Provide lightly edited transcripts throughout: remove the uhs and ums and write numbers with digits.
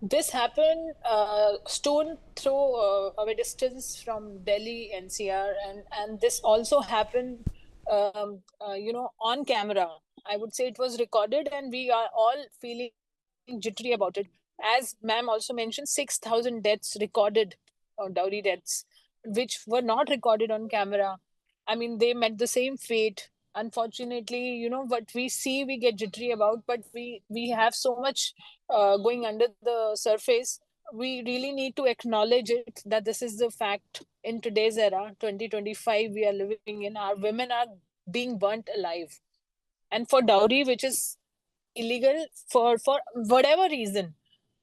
This happened stone throw away distance from Delhi NCR, and this also happened, on camera. I would say it was recorded, and we are all feeling jittery about it. As ma'am also mentioned, 6,000 deaths recorded, dowry deaths, which were not recorded on camera. I mean, they met the same fate. Unfortunately, what we see, we get jittery about, but we have so much going under the surface. We really need to acknowledge it that this is the fact in today's era, 2025, we are living in. Our women are being burnt alive. And for dowry, which is illegal for whatever reason.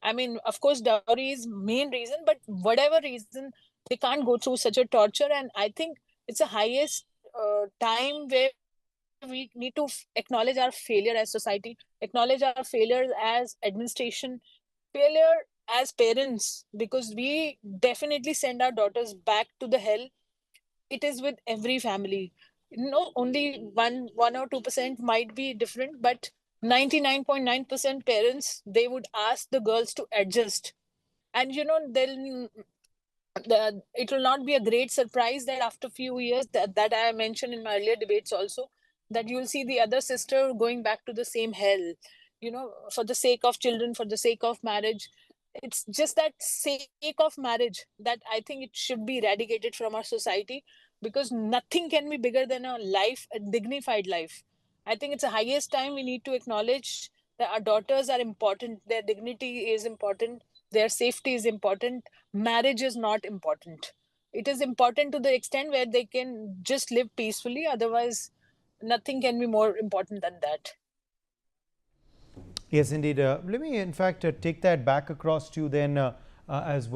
I mean, of course, dowry is main reason, but whatever reason, they can't go through such a torture. And I think it's the highest time where we need to acknowledge our failure as society, acknowledge our failure as administration, failure as parents, because we definitely send our daughters back to the hell. It is with every family. Only one or 2% might be different, but 99.9% parents, they would ask the girls to adjust. And they'll it will not be a great surprise that after a few years, that I mentioned in my earlier debates also, that you'll see the other sister going back to the same hell, for the sake of children, for the sake of marriage. It's just that sake of marriage that I think it should be eradicated from our society, because nothing can be bigger than a life, a dignified life. I think it's the highest time we need to acknowledge that our daughters are important, their dignity is important, their safety is important. Marriage is not important. It is important to the extent where they can just live peacefully. Otherwise, nothing can be more important than that. Yes, indeed. Let me, in fact, take that back across to you then as well.